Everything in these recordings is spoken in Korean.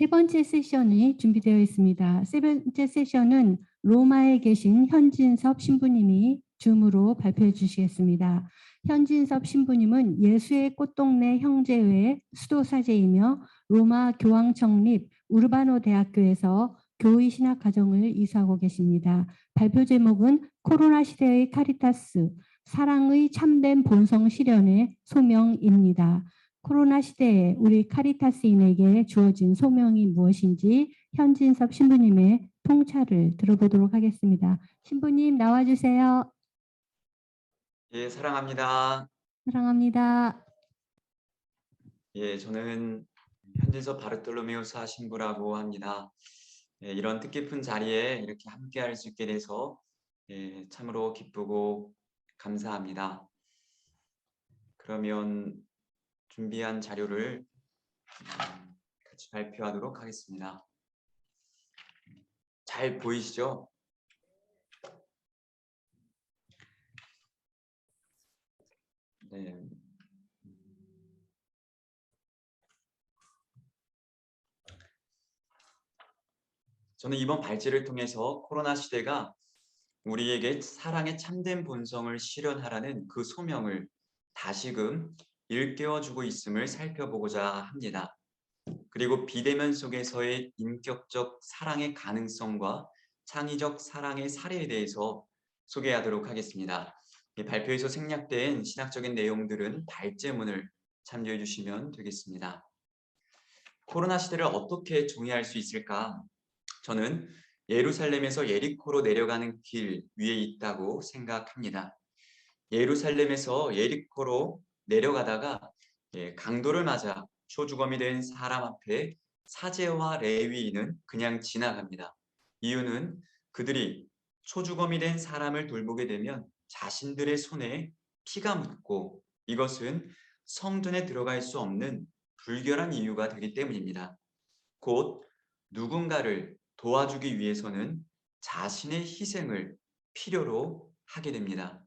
세 번째 세션이 준비되어 있습니다. 세 번째 세션은 로마에 계신 현진섭 신부님이 줌으로 발표해 주시겠습니다. 현진섭 신부님은 예수의 꽃동네 형제회 수도사제이며 로마 교황 창립 우르바노 대학교에서 교의 신학 과정을 이수하고 계십니다. 발표 제목은 코로나 시대의 카리타스, 사랑의 참된 본성 실현의 소명입니다. 코로나 시대에 우리 카리타스인에게 주어진 소명이 무엇인지 현진섭 신부님의 통찰을 들어보도록 하겠습니다. 신부님 나와주세요. 예, 사랑합니다. 사랑합니다. 예, 저는 현진섭 바르톨로메오사 신부라고 합니다. 예, 이런 뜻깊은 자리에 이렇게 함께할 수 있게 돼서 참으로 기쁘고 감사합니다. 그러면 준비한 자료를 같이 발표하도록 하겠습니다. 잘 보이시죠? 네. 저는 이번 발제를 통해서 코로나 시대가 우리에게 사랑의 참된 본성을 실현하라는 그 소명을 다시금 일깨워주고 있음을 살펴보고자 합니다. 그리고 비대면 속에서의 인격적 사랑의 가능성과 창의적 사랑의 사례에 대해서 소개하도록 하겠습니다. 발표에서 생략된 신학적인 내용들은 발제문을 참조해 주시면 되겠습니다. 코로나 시대를 어떻게 정의할 수 있을까? 저는 예루살렘에서 예리코로 내려가는 길 위에 있다고 생각합니다. 예루살렘에서 예리코로 내려가다가 강도를 맞아 초주검이 된 사람 앞에 사제와 레위인은 그냥 지나갑니다. 이유는 그들이 초주검이 된 사람을 돌보게 되면 자신들의 손에 피가 묻고 이것은 성전에 들어갈 수 없는 불결한 이유가 되기 때문입니다. 곧 누군가를 도와주기 위해서는 자신의 희생을 필요로 하게 됩니다.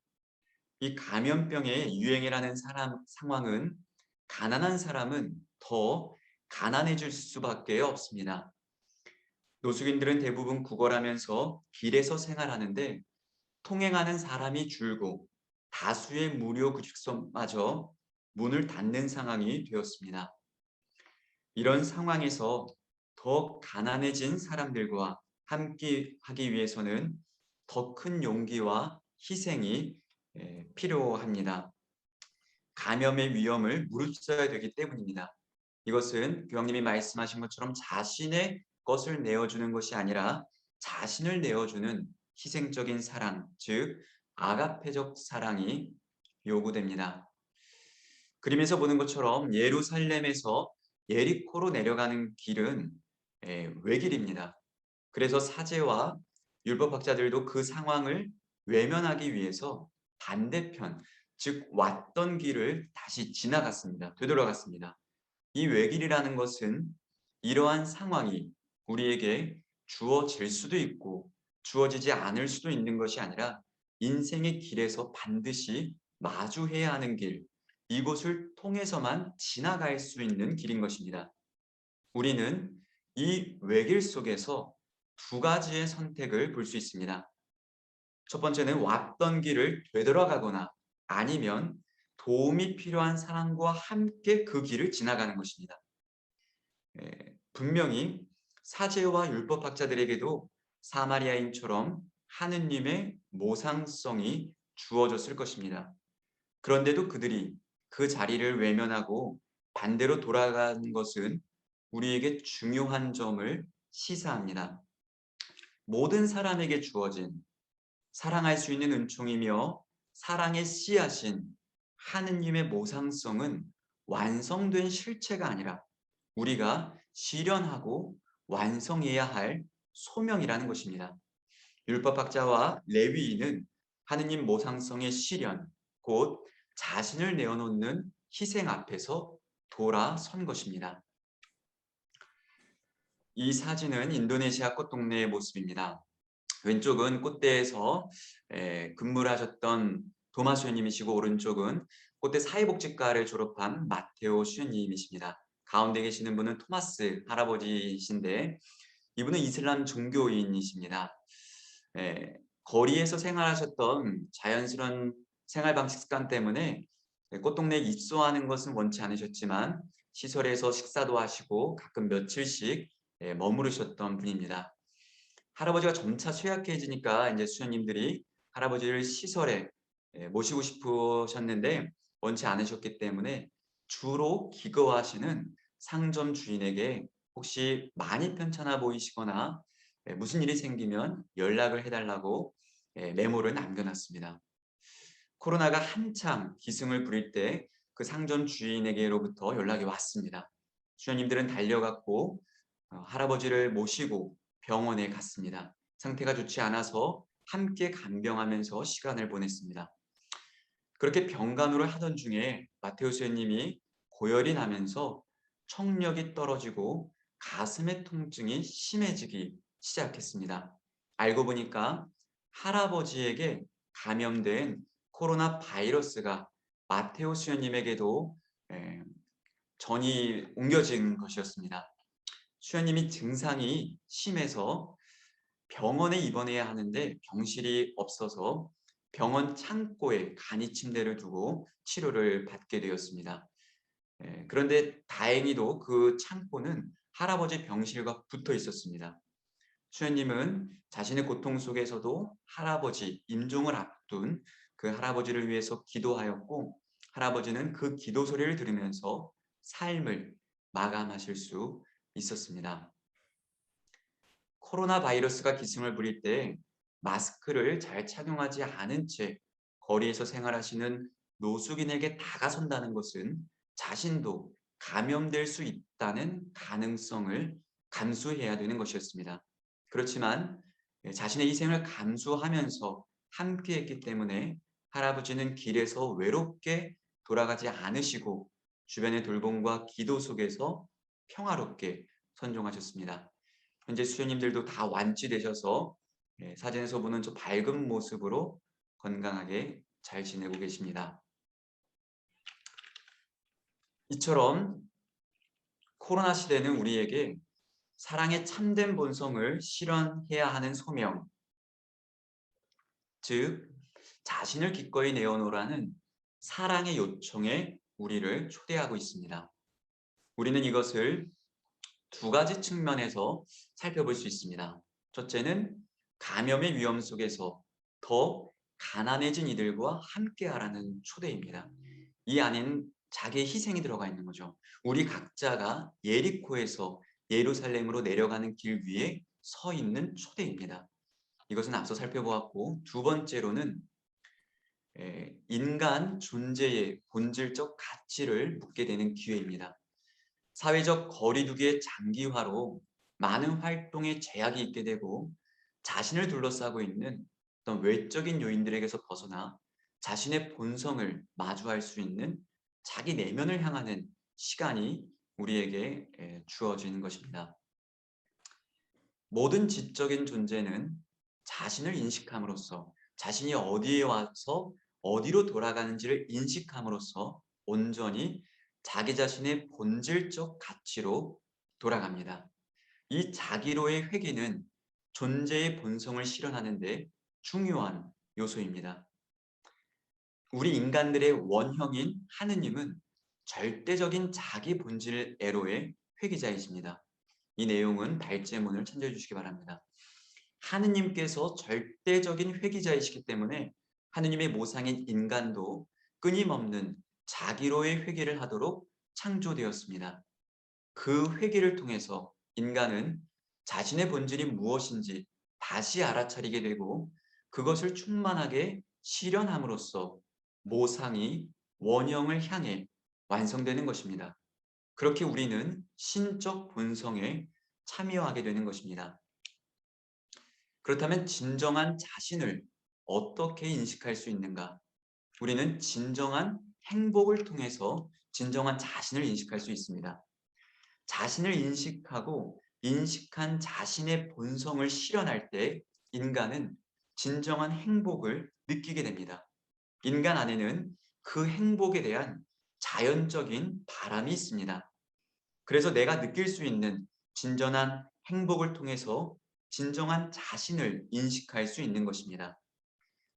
이 감염병의 유행이라는 상황은 가난한 사람은 더 가난해질 수밖에 없습니다. 노숙인들은 대부분 구걸하면서 길에서 생활하는데 통행하는 사람이 줄고 다수의 무료 급식소마저 문을 닫는 상황이 되었습니다. 이런 상황에서 더 가난해진 사람들과 함께 하기 위해서는 더 큰 용기와 희생이 필요합니다. 감염의 위험을 무릅써야 되기 때문입니다. 이것은 교황님이 말씀하신 것처럼 자신의 것을 내어주는 것이 아니라 자신을 내어주는 희생적인 사랑, 즉 아가페적 사랑이 요구됩니다. 그림에서 보는 것처럼 예루살렘에서 예리코로 내려가는 길은 외길입니다. 그래서 사제와 율법학자들도 그 상황을 외면하기 위해서 반대편, 즉 왔던 길을 다시 지나갔습니다. 되돌아갔습니다. 이 외길이라는 것은 이러한 상황이 우리에게 주어질 수도 있고 주어지지 않을 수도 있는 것이 아니라 인생의 길에서 반드시 마주해야 하는 길, 이곳을 통해서만 지나갈 수 있는 길인 것입니다. 우리는 이 외길 속에서 두 가지의 선택을 볼 수 있습니다. 첫 번째는 왔던 길을 되돌아가거나 아니면 도움이 필요한 사람과 함께 그 길을 지나가는 것입니다. 분명히 사제와 율법학자들에게도 사마리아인처럼 하느님의 모상성이 주어졌을 것입니다. 그런데도 그들이 그 자리를 외면하고 반대로 돌아가는 것은 우리에게 중요한 점을 시사합니다. 모든 사람에게 주어진 사랑할 수 있는 은총이며 사랑의 씨앗인 하느님의 모상성은 완성된 실체가 아니라 우리가 실현하고 완성해야 할 소명이라는 것입니다. 율법학자와 레위인은 하느님 모상성의 실현, 곧 자신을 내어놓는 희생 앞에서 돌아선 것입니다. 이 사진은 인도네시아 꽃동네의 모습입니다. 왼쪽은 꽃대에서 근무를 하셨던 도마 수녀님이시고 오른쪽은 꽃대 사회복지과를 졸업한 마테오 수녀님이십니다. 가운데 계시는 분은 토마스 할아버지이신데 이분은 이슬람 종교인이십니다. 예, 거리에서 생활하셨던 자연스러운 생활 방식 습관 때문에 꽃동네에 입소하는 것은 원치 않으셨지만 시설에서 식사도 하시고 가끔 며칠씩 머무르셨던 분입니다. 할아버지가 점차 쇠약해지니까 이제 수녀님들이 할아버지를 시설에 모시고 싶으셨는데 원치 않으셨기 때문에 주로 기거하시는 상점 주인에게 혹시 많이 편찮아 보이시거나 무슨 일이 생기면 연락을 해달라고 메모를 남겨놨습니다. 코로나가 한창 기승을 부릴 때 그 상점 주인에게로부터 연락이 왔습니다. 수녀님들은 달려갔고 할아버지를 모시고 병원에 갔습니다. 상태가 좋지 않아서 함께 간병하면서 시간을 보냈습니다. 그렇게 병간호를 하던 중에 마테오 수녀님이 고열이 나면서 청력이 떨어지고 가슴의 통증이 심해지기 시작했습니다. 알고 보니까 할아버지에게 감염된 코로나 바이러스가 마테오 수녀님에게도 전이 옮겨진 것이었습니다. 수녀님이 증상이 심해서 병원에 입원해야 하는데 병실이 없어서 병원 창고에 간이 침대를 두고 치료를 받게 되었습니다. 그런데 다행히도 그 창고는 할아버지 병실과 붙어 있었습니다. 수녀님은 자신의 고통 속에서도 할아버지 임종을 앞둔 그 할아버지를 위해서 기도하였고 할아버지는 그 기도 소리를 들으면서 삶을 마감하실 수 있었습니다. 코로나 바이러스가 기승을 부릴 때 마스크를 잘 착용하지 않은 채 거리에서 생활하시는 노숙인에게 다가선다는 것은 자신도 감염될 수 있다는 가능성을 감수해야 되는 것이었습니다. 그렇지만 자신의 희생을 감수하면서 함께했기 때문에 할아버지는 길에서 외롭게 돌아가지 않으시고 주변의 돌봄과 기도 속에서 평화롭게 선종하셨습니다. 현재 수녀님들도 다 완치되셔서 사진에서 보는 저 밝은 모습으로 건강하게 잘 지내고 계십니다. 이처럼 코로나 시대는 우리에게 사랑의 참된 본성을 실현해야 하는 소명, 즉 자신을 기꺼이 내어놓으라는 사랑의 요청에 우리를 초대하고 있습니다. 우리는 이것을 두 가지 측면에서 살펴볼 수 있습니다. 첫째는 감염의 위험 속에서 더 가난해진 이들과 함께하라는 초대입니다. 이 안에는 자기의 희생이 들어가 있는 거죠. 우리 각자가 예리코에서 예루살렘으로 내려가는 길 위에 서 있는 초대입니다. 이것은 앞서 살펴보았고 두 번째로는 인간 존재의 본질적 가치를 묻게 되는 기회입니다. 사회적 거리두기의 장기화로 많은 활동에 제약이 있게 되고 자신을 둘러싸고 있는 어떤 외적인 요인들에게서 벗어나 자신의 본성을 마주할 수 있는 자기 내면을 향하는 시간이 우리에게 주어지는 것입니다. 모든 지적인 존재는 자신을 인식함으로써 자신이 어디에 와서 어디로 돌아가는지를 인식함으로써 온전히 자기 자신의 본질적 가치로 돌아갑니다. 이 자기로의 회귀는 존재의 본성을 실현하는 데 중요한 요소입니다. 우리 인간들의 원형인 하느님은 절대적인 자기 본질 애로의 회귀자이십니다. 이 내용은 달제문을 찾아주시기 바랍니다. 하느님께서 절대적인 회귀자이시기 때문에 하느님의 모상인 인간도 끊임없는 자기로의 회개를 하도록 창조되었습니다. 그 회개를 통해서 인간은 자신의 본질이 무엇인지 다시 알아차리게 되고 그것을 충만하게 실현함으로써 모상이 원형을 향해 완성되는 것입니다. 그렇게 우리는 신적 본성에 참여하게 되는 것입니다. 그렇다면 진정한 자신을 어떻게 인식할 수 있는가? 우리는 진정한 행복을 통해서 진정한 자신을 인식할 수 있습니다. 자신을 인식하고 인식한 자신의 본성을 실현할 때 인간은 진정한 행복을 느끼게 됩니다. 인간 안에는 그 행복에 대한 자연적인 바람이 있습니다. 그래서 내가 느낄 수 있는 진정한 행복을 통해서 진정한 자신을 인식할 수 있는 것입니다.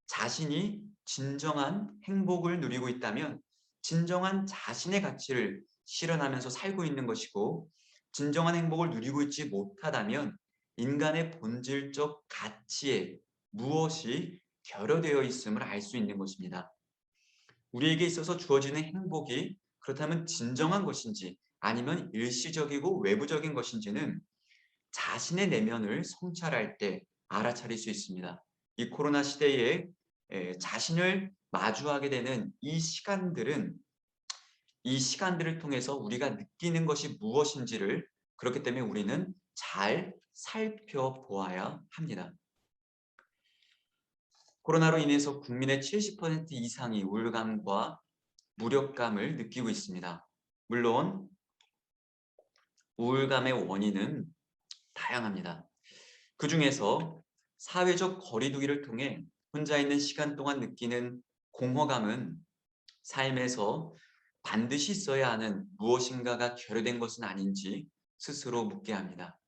자신이 진정한 행복을 누리고 있다면 진정한 자신의 가치를 실현하면서 살고 있는 것이고, 진정한 행복을 누리고 있지 못하다면 인간의 본질적 가치에 무엇이 결여되어 있음을 알 수 있는 것입니다. 우리에게 있어서 주어지는 행복이 그렇다면 진정한 것인지 아니면 일시적이고 외부적인 것인지는 자신의 내면을 성찰할 때 알아차릴 수 있습니다. 이 코로나 시대에 자신을 마주하게 되는 이 시간들을 통해서 우리가 느끼는 것이 무엇인지를, 그렇기 때문에 우리는 잘 살펴보아야 합니다. 코로나로 인해서 국민의 70% 이상이 우울감과 무력감을 느끼고 있습니다. 물론 우울감의 원인은 다양합니다. 그 중에서 사회적 거리두기를 통해 혼자 있는 시간 동안 느끼는 공허감은 삶에서 반드시 있어야 하는 무엇인가가 결여된 것은 아닌지 스스로 묻게 합니다.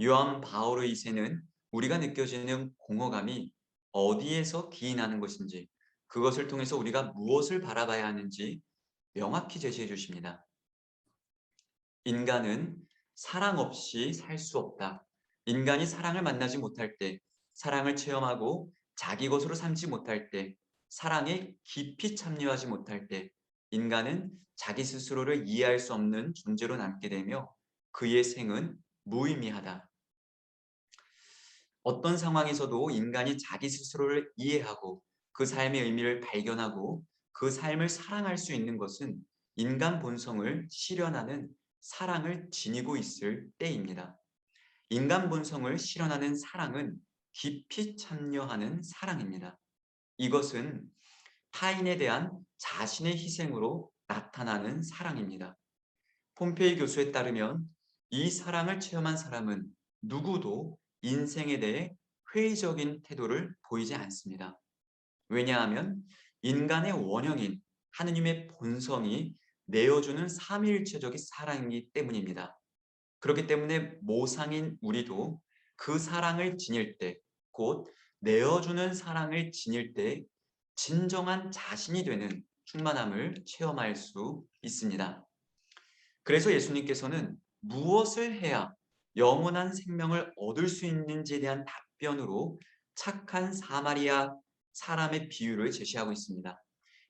요한 바오르 2세는 우리가 느껴지는 공허감이 어디에서 기인하는 것인지, 그것을 통해서 우리가 무엇을 바라봐야 하는지 명확히 제시해 주십니다. 인간은 사랑 없이 살 수 없다. 인간이 사랑을 만나지 못할 때, 사랑을 체험하고 자기 것으로 삼지 못할 때, 사랑에 깊이 참여하지 못할 때, 인간은 자기 스스로를 이해할 수 없는 존재로 남게 되며 그의 생은 무의미하다. 어떤 상황에서도 인간이 자기 스스로를 이해하고 그 삶의 의미를 발견하고 그 삶을 사랑할 수 있는 것은 인간 본성을 실현하는 사랑을 지니고 있을 때입니다. 인간 본성을 실현하는 사랑은 깊이 참여하는 사랑입니다. 이것은 타인에 대한 자신의 희생으로 나타나는 사랑입니다. 폼페이 교수에 따르면 이 사랑을 체험한 사람은 누구도 인생에 대해 회의적인 태도를 보이지 않습니다. 왜냐하면 인간의 원형인 하느님의 본성이 내어주는 삼위일체적인 사랑이기 때문입니다. 그렇기 때문에 모상인 우리도 그 사랑을 지닐 때, 곧 내어주는 사랑을 지닐 때 진정한 자신이 되는 충만함을 체험할 수 있습니다. 그래서 예수님께서는 무엇을 해야 영원한 생명을 얻을 수 있는지에 대한 답변으로 착한 사마리아 사람의 비유를 제시하고 있습니다.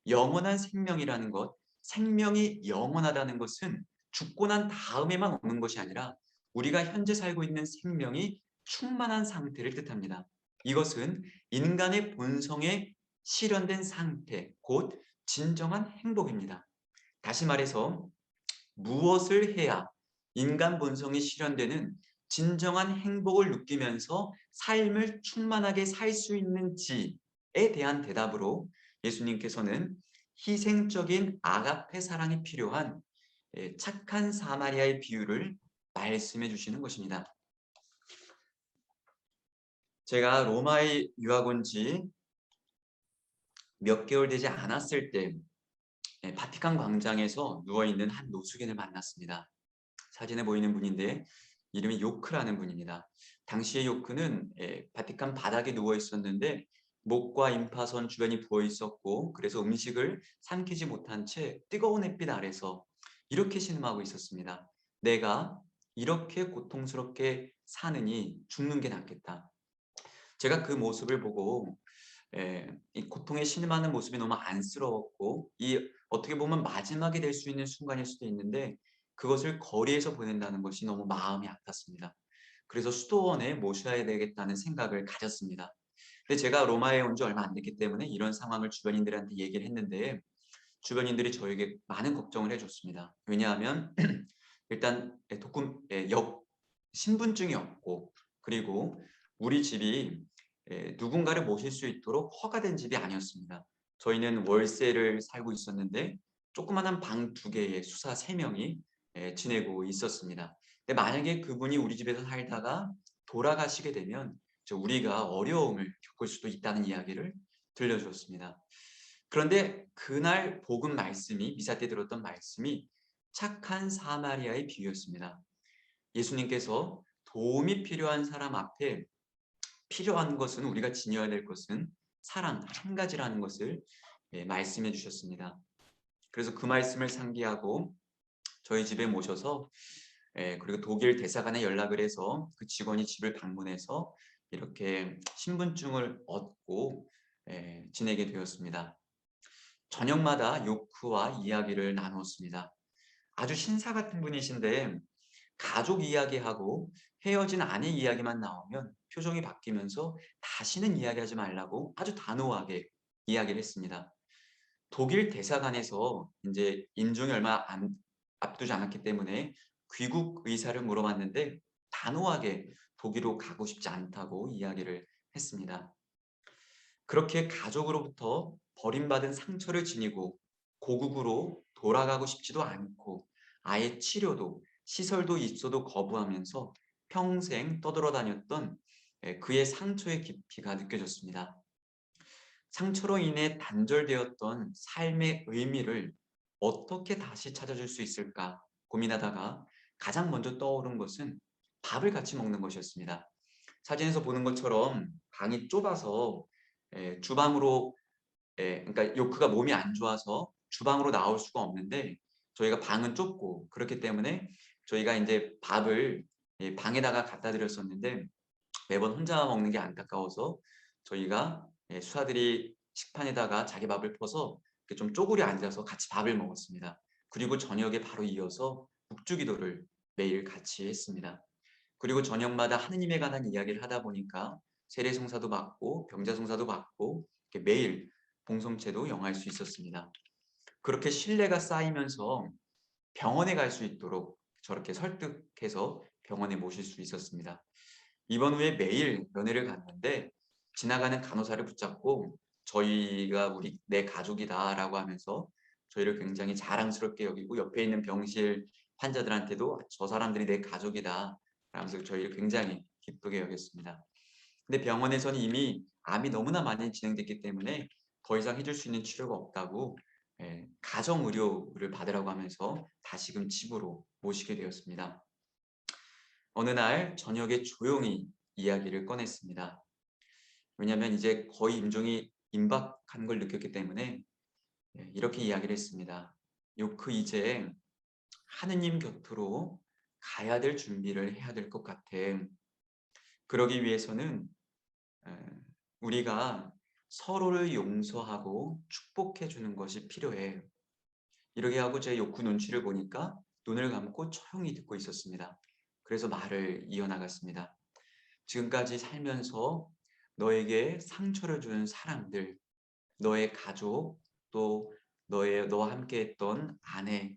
영원한 생명이라는 것, 생명이 영원하다는 것은 죽고 난 다음에만 오는 것이 아니라 우리가 현재 살고 있는 생명이 충만한 상태를 뜻합니다. 이것은 인간의 본성에 실현된 상태, 곧 진정한 행복입니다. 다시 말해서 무엇을 해야 인간 본성이 실현되는 진정한 행복을 느끼면서 삶을 충만하게 살 수 있는지에 대한 대답으로 예수님께서는 희생적인 아가페 사랑이 필요한 착한 사마리아의 비유를 말씀해 주시는 것입니다. 제가 로마에 유학 온 지 몇 개월 되지 않았을 때 바티칸 광장에서 누워있는 한 노숙인을 만났습니다. 사진에 보이는 분인데 이름이 요크라는 분입니다. 당시의 요크는 바티칸 바닥에 누워 있었는데 목과 임파선 주변이 부어 있었고, 그래서 음식을 삼키지 못한 채 뜨거운 햇빛 아래서 이렇게 신음하고 있었습니다. 내가 이렇게 고통스럽게 사느니 죽는 게 낫겠다. 제가 그 모습을 보고 이 고통에 신음하는 모습이 너무 안쓰러웠고, 이 어떻게 보면 마지막이 될 수 있는 순간일 수도 있는데 그것을 거리에서 보낸다는 것이 너무 마음이 아팠습니다. 그래서 수도원에 모셔야 되겠다는 생각을 가졌습니다. 근데 제가 로마에 온 지 얼마 안 됐기 때문에 이런 상황을 주변인들한테 얘기를 했는데 주변인들이 저에게 많은 걱정을 해줬습니다. 왜냐하면 일단 신분증이 없고, 그리고 우리 집이 누군가를 모실 수 있도록 허가된 집이 아니었습니다. 저희는 월세를 살고 있었는데 조그마한 방 2개에 수사 3명이 지내고 있었습니다. 근데 만약에 그분이 우리 집에서 살다가 돌아가시게 되면 우리가 어려움을 겪을 수도 있다는 이야기를 들려주었습니다. 그런데 그날 복음 말씀이, 미사 때 들었던 말씀이 착한 사마리아의 비유였습니다. 예수님께서 도움이 필요한 사람 앞에 필요한 것은 우리가 지녀야 될 것은 사랑 한 가지라는 것을 말씀해 주셨습니다. 그래서 그 말씀을 상기하고 저희 집에 모셔서 그리고 독일 대사관에 연락을 해서 그 직원이 집을 방문해서 이렇게 신분증을 얻고 지내게 되었습니다. 저녁마다 요크와 이야기를 나누었습니다. 아주 신사 같은 분이신데 가족 이야기하고 헤어진 아내 이야기만 나오면 표정이 바뀌면서 다시는 이야기하지 말라고 아주 단호하게 이야기를 했습니다. 독일 대사관에서 이제 임종이 얼마 앞두지 않았기 때문에 귀국 의사를 물어봤는데 단호하게 독일로 가고 싶지 않다고 이야기를 했습니다. 그렇게 가족으로부터 버림받은 상처를 지니고 고국으로 돌아가고 싶지도 않고 아예 치료도 시설도 입소도 거부하면서 평생 떠돌아다녔던 그의 상처의 깊이가 느껴졌습니다. 상처로 인해 단절되었던 삶의 의미를 어떻게 다시 찾아줄 수 있을까 고민하다가 가장 먼저 떠오른 것은 밥을 같이 먹는 것이었습니다. 사진에서 보는 것처럼 방이 좁아서 주방으로 그러니까 요크가 몸이 안 좋아서 주방으로 나올 수가 없는데 저희가 방은 좁고 그렇기 때문에 저희가 이제 밥을 방에다가 갖다 드렸었는데 매번 혼자 먹는 게 안타까워서 저희가 수하들이 식판에다가 자기 밥을 퍼서 이렇게 좀 쪼그려 앉아서 같이 밥을 먹었습니다. 그리고 저녁에 바로 이어서 묵주기도를 매일 같이 했습니다. 그리고 저녁마다 하느님에 관한 이야기를 하다 보니까 세례송사도 받고 병자송사도 받고 이렇게 매일 봉송체도 영할 수 있었습니다. 그렇게 신뢰가 쌓이면서 병원에 갈 수 있도록 저렇게 설득해서 병원에 모실 수 있었습니다. 입원 후에 매일 면회를 갔는데 지나가는 간호사를 붙잡고 저희가 내 가족이다라고 하면서 저희를 굉장히 자랑스럽게 여기고 옆에 있는 병실 환자들한테도 저 사람들이 내 가족이다 라면서 저희를 굉장히 기쁘게 여겼습니다. 근데 병원에서는 이미 암이 너무나 많이 진행됐기 때문에 더 이상 해줄 수 있는 치료가 없다고 가정 의료를 받으라고 하면서 다시금 집으로 모시게 되었습니다. 어느 날 저녁에 조용히 이야기를 꺼냈습니다. 왜냐하면 이제 거의 임종이 임박한 걸 느꼈기 때문에 이렇게 이야기를 했습니다. 요크 이제 하느님 곁으로 가야 될 준비를 해야 될 것 같아. 그러기 위해서는 우리가 서로를 용서하고 축복해 주는 것이 필요해. 이렇게 하고 제 요크 눈치를 보니까 눈을 감고 조용히 듣고 있었습니다. 그래서 말을 이어나갔습니다. 지금까지 살면서 너에게 상처를 준 사람들, 너의 가족, 또 너와 함께 했던 아내,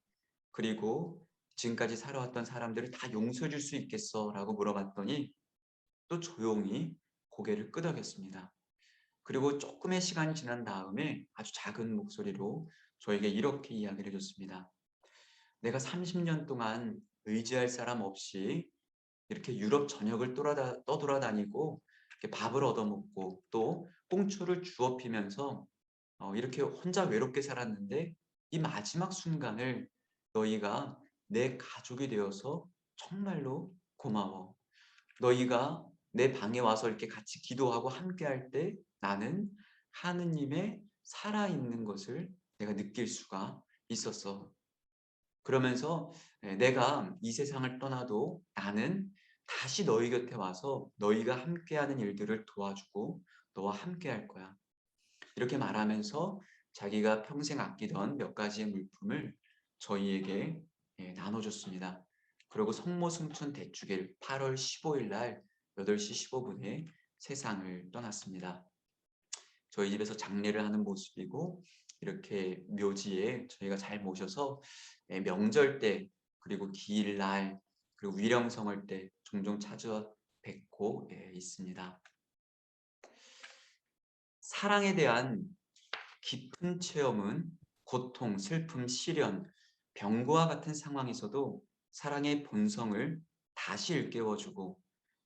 그리고 지금까지 살아왔던 사람들을 다 용서해 줄 수 있겠어? 라고 물어봤더니 또 조용히 고개를 끄덕였습니다. 그리고 조금의 시간이 지난 다음에 아주 작은 목소리로 저에게 이렇게 이야기를 해줬습니다. 내가 30년 동안 의지할 사람 없이 이렇게 유럽 전역을 떠돌아다니고 이렇게 밥을 얻어먹고 또 꽁초를 주워 피면서 이렇게 혼자 외롭게 살았는데 이 마지막 순간을 너희가 내 가족이 되어서 정말로 고마워. 너희가 내 방에 와서 이렇게 같이 기도하고 함께할 때 나는 하느님의 살아있는 것을 내가 느낄 수가 있었어. 그러면서 내가 이 세상을 떠나도 나는 다시 너희 곁에 와서 너희가 함께하는 일들을 도와주고 너와 함께할 거야. 이렇게 말하면서 자기가 평생 아끼던 몇 가지의 물품을 저희에게 나눠줬습니다. 그리고 성모승천 대축일 8월 15일 날 8시 15분에 세상을 떠났습니다. 저희 집에서 장례를 하는 모습이고 이렇게 묘지에 저희가 잘 모셔서 명절 때 그리고 기일날 그리고 위령성을 때 종종 찾아뵙고 있습니다. 사랑에 대한 깊은 체험은 고통, 슬픔, 시련, 병과 같은 상황에서도 사랑의 본성을 다시 일깨워주고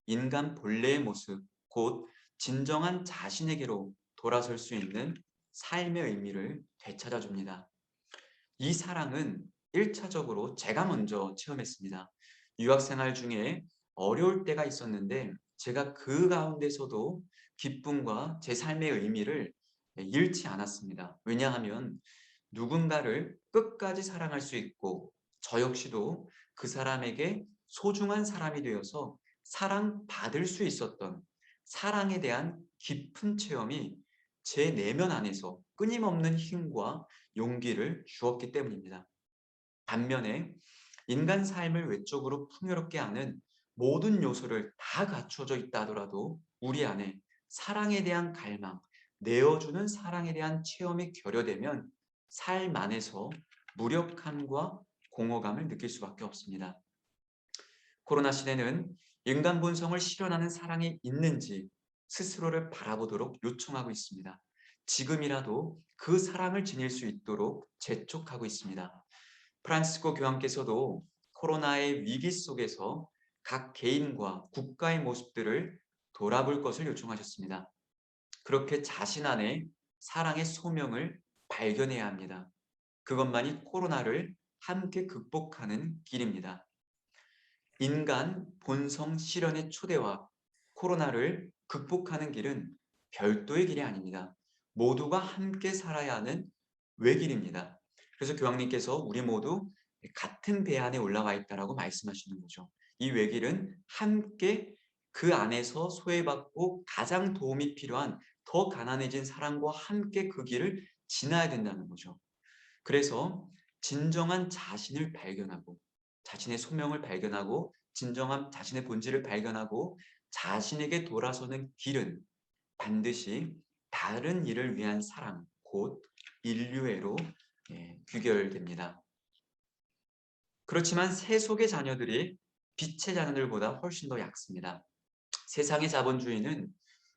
인간 본래의 모습, 곧 진정한 자신에게로 돌아설 수 있는 삶의 의미를 되찾아줍니다. 이 사랑은 1차적으로 제가 먼저 체험했습니다. 유학생활 중에 어려울 때가 있었는데 제가 그 가운데서도 기쁨과 제 삶의 의미를 잃지 않았습니다. 왜냐하면 누군가를 끝까지 사랑할 수 있고 저 역시도 그 사람에게 소중한 사람이 되어서 사랑받을 수 있었던 사랑에 대한 깊은 체험이 제 내면 안에서 끊임없는 힘과 용기를 주었기 때문입니다. 반면에 인간 삶을 외적으로 풍요롭게 하는 모든 요소를 다 갖춰져 있다 하더라도 우리 안에 사랑에 대한 갈망, 내어주는 사랑에 대한 체험이 결여되면 삶 안에서 무력함과 공허감을 느낄 수밖에 없습니다. 코로나 시대는 인간 본성을 실현하는 사랑이 있는지 스스로를 바라보도록 요청하고 있습니다. 지금이라도 그 사랑을 지닐 수 있도록 재촉하고 있습니다. 프란시스코 교황께서도 코로나의 위기 속에서 각 개인과 국가의 모습들을 돌아볼 것을 요청하셨습니다. 그렇게 자신 안에 사랑의 소명을 발견해야 합니다. 그것만이 코로나를 함께 극복하는 길입니다. 인간 본성 실현의 초대와 코로나를 극복하는 길은 별도의 길이 아닙니다. 모두가 함께 살아야 하는 외길입니다. 그래서 교황님께서 우리 모두 같은 배 안에 올라와 있다라고 말씀하시는 거죠. 이 외길은 함께 그 안에서 소외받고 가장 도움이 필요한 더 가난해진 사람과 함께 그 길을 지나야 된다는 거죠. 그래서 진정한 자신을 발견하고 자신의 소명을 발견하고 진정한 자신의 본질을 발견하고 자신에게 돌아서는 길은 반드시 다른 일을 위한 사랑, 곧 인류애로 귀결됩니다. 그렇지만 세속의 자녀들이 빛의 자녀들보다 훨씬 더 약습니다. 세상의 자본주의는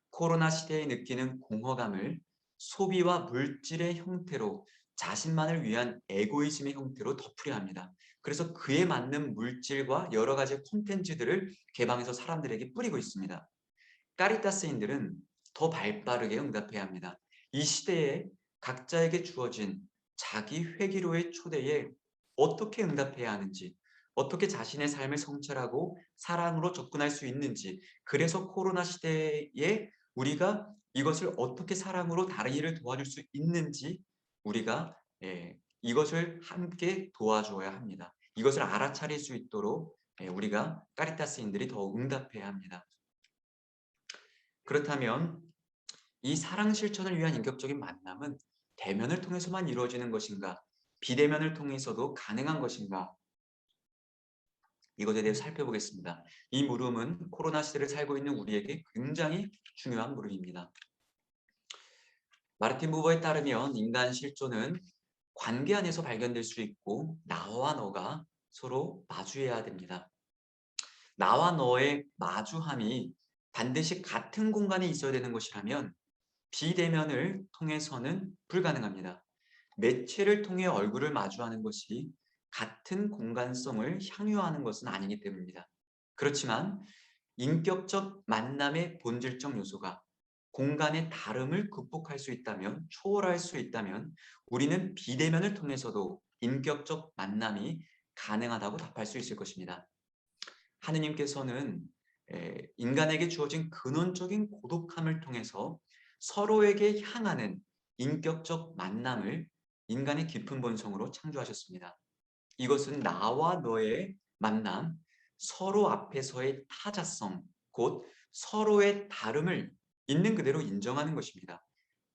코로나 시대에 느끼는 공허감을 소비와 물질의 형태로 자신만을 위한 에고이즘의 형태로 덮으려 합니다. 그래서 그에 맞는 물질과 여러 가지 콘텐츠들을 개방해서 사람들에게 뿌리고 있습니다. 까리타스인들은 더 발빠르게 응답해야 합니다. 이 시대에 각자에게 주어진 자기 회기로의 초대에 어떻게 응답해야 하는지, 어떻게 자신의 삶을 성찰하고 사랑으로 접근할 수 있는지, 그래서 코로나 시대에 우리가 이것을 어떻게 사랑으로 다른 이를 도와줄 수 있는지 우리가 이것을 함께 도와줘야 합니다. 이것을 알아차릴 수 있도록 우리가 까리타스인들이 더 응답해야 합니다. 그렇다면 이 사랑 실천을 위한 인격적인 만남은 대면을 통해서만 이루어지는 것인가? 비대면을 통해서도 가능한 것인가? 이것에 대해서 살펴보겠습니다. 이 물음은 코로나 시대를 살고 있는 우리에게 굉장히 중요한 물음입니다. 마르틴 부버에 따르면 인간 실존은 관계 안에서 발견될 수 있고 나와 너가 서로 마주해야 됩니다. 나와 너의 마주함이 반드시 같은 공간에 있어야 되는 것이라면 비대면을 통해서는 불가능합니다. 매체를 통해 얼굴을 마주하는 것이 같은 공간성을 향유하는 것은 아니기 때문입니다. 그렇지만 인격적 만남의 본질적 요소가 공간의 다름을 극복할 수 있다면, 초월할 수 있다면 우리는 비대면을 통해서도 인격적 만남이 가능하다고 답할 수 있을 것입니다. 하느님께서는 인간에게 주어진 근원적인 고독함을 통해서 서로에게 향하는 인격적 만남을 인간의 깊은 본성으로 창조하셨습니다. 이것은 나와 너의 만남, 서로 앞에서의 타자성, 곧 서로의 다름을 있는 그대로 인정하는 것입니다.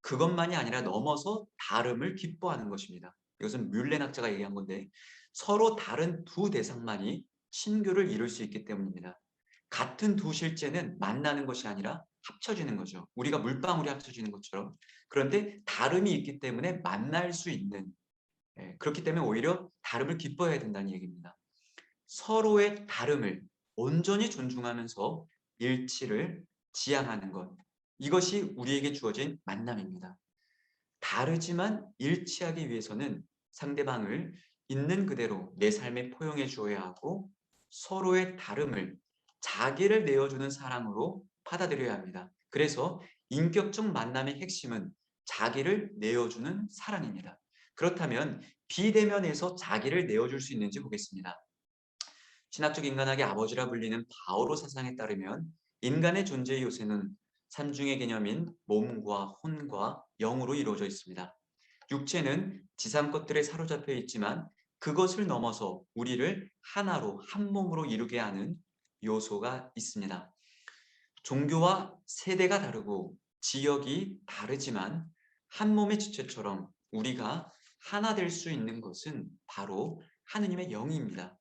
그것만이 아니라 넘어서 다름을 기뻐하는 것입니다. 이것은 뮬렌 학자가 얘기한 건데 서로 다른 두 대상만이 신교를 이룰 수 있기 때문입니다. 같은 두 실제는 만나는 것이 아니라 합쳐지는 거죠. 우리가 물방울이 합쳐지는 것처럼. 그런데 다름이 있기 때문에 만날 수 있는, 그렇기 때문에 오히려 다름을 기뻐해야 된다는 얘기입니다. 서로의 다름을 온전히 존중하면서 일치를 지향하는 것. 이것이 우리에게 주어진 만남입니다. 다르지만 일치하기 위해서는 상대방을 있는 그대로 내 삶에 포용해 주어야 하고 서로의 다름을 자기를 내어주는 사랑으로 받아들여야 합니다. 그래서 인격적 만남의 핵심은 자기를 내어주는 사랑입니다. 그렇다면 비대면에서 자기를 내어줄 수 있는지 보겠습니다. 신학적 인간학의 아버지라 불리는 바오로 사상에 따르면 인간의 존재의 요새는 삼중의 개념인 몸과 혼과 영으로 이루어져 있습니다. 육체는 지상 것들에 사로잡혀 있지만 그것을 넘어서 우리를 하나로 한 몸으로 이루게 하는 요소가 있습니다. 종교와 세대가 다르고 지역이 다르지만 한 몸의 지체처럼 우리가 하나 될 수 있는 것은 바로 하느님의 영입니다.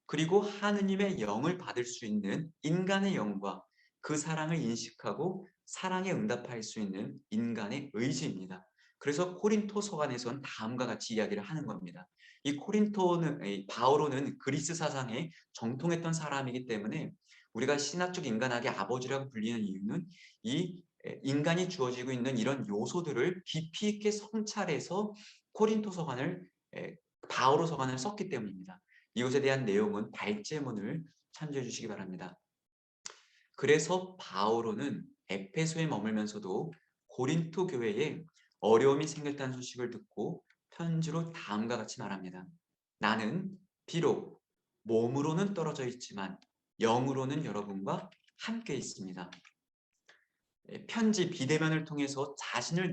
그리고 하느님의 영을 받을 수 있는 인간의 영과 그 사랑을 인식하고 사랑에 응답할 수 있는 인간의 의지입니다. 그래서 코린토 서간에서는 다음과 같이 이야기를 하는 겁니다. 이 바오로는 그리스 사상에 정통했던 사람이기 때문에 우리가 신학적 인간학의 아버지라고 불리는 이유는 이 인간이 주어지고 있는 이런 요소들을 깊이 있게 성찰해서 코린토 서간을 바오로 서간을 썼기 때문입니다. 이것에 대한 내용은 발제문을 참조해 주시기 바랍니다. 그래서 바오로는 에페소에 머물면서도 고린토 교회에 어려움이 생겼다는 소식을 듣고 편지로 다음과 같이 말합니다. 나는 비록 몸으로는 떨어져 있지만 영으로는 여러분과 함께 있습니다. 편지 비대면을 통해서 자신을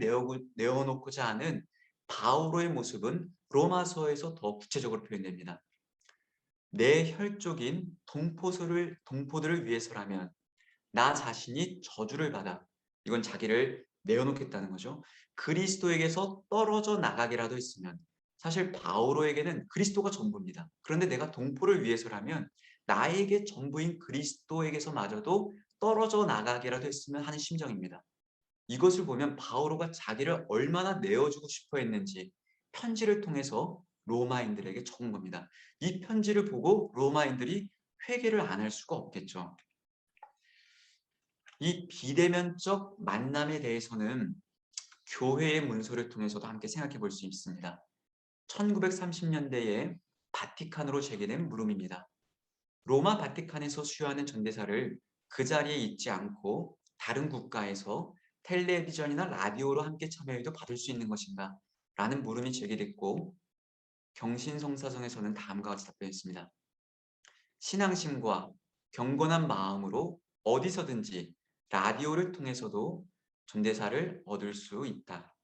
내어놓고자 하는 바오로의 모습은 로마서에서 더 구체적으로 표현됩니다. 내 혈족인 동포들을 위해서라면 나 자신이 저주를 받아, 이건 자기를 내어놓겠다는 거죠. 그리스도에게서 떨어져 나가기라도 했으면, 사실 바오로에게는 그리스도가 전부입니다. 그런데 내가 동포를 위해서라면 나에게 전부인 그리스도에게서마저도 떨어져 나가기라도 했으면 하는 심정입니다. 이것을 보면 바오로가 자기를 얼마나 내어주고 싶어 했는지 편지를 통해서 로마인들에게 적은 겁니다. 이 편지를 보고 로마인들이 회개를 안 할 수가 없겠죠. 이 비대면적 만남에 대해서는 교회의 문서를 통해서도 함께 생각해 볼 수 있습니다. 1930년대에 바티칸으로 제기된 물음입니다. 로마 바티칸에서 수여하는 전대사를 그 자리에 있지 않고 다른 국가에서 텔레비전이나 라디오로 함께 참여해도 받을 수 있는 것인가? 라는 물음이 제기됐고 경신성사성에서는 다음과 같이 답변했습니다. 신앙심과 경건한 마음으로 어디서든지 라디오를 통해서도 전대사를 얻을 수 있다.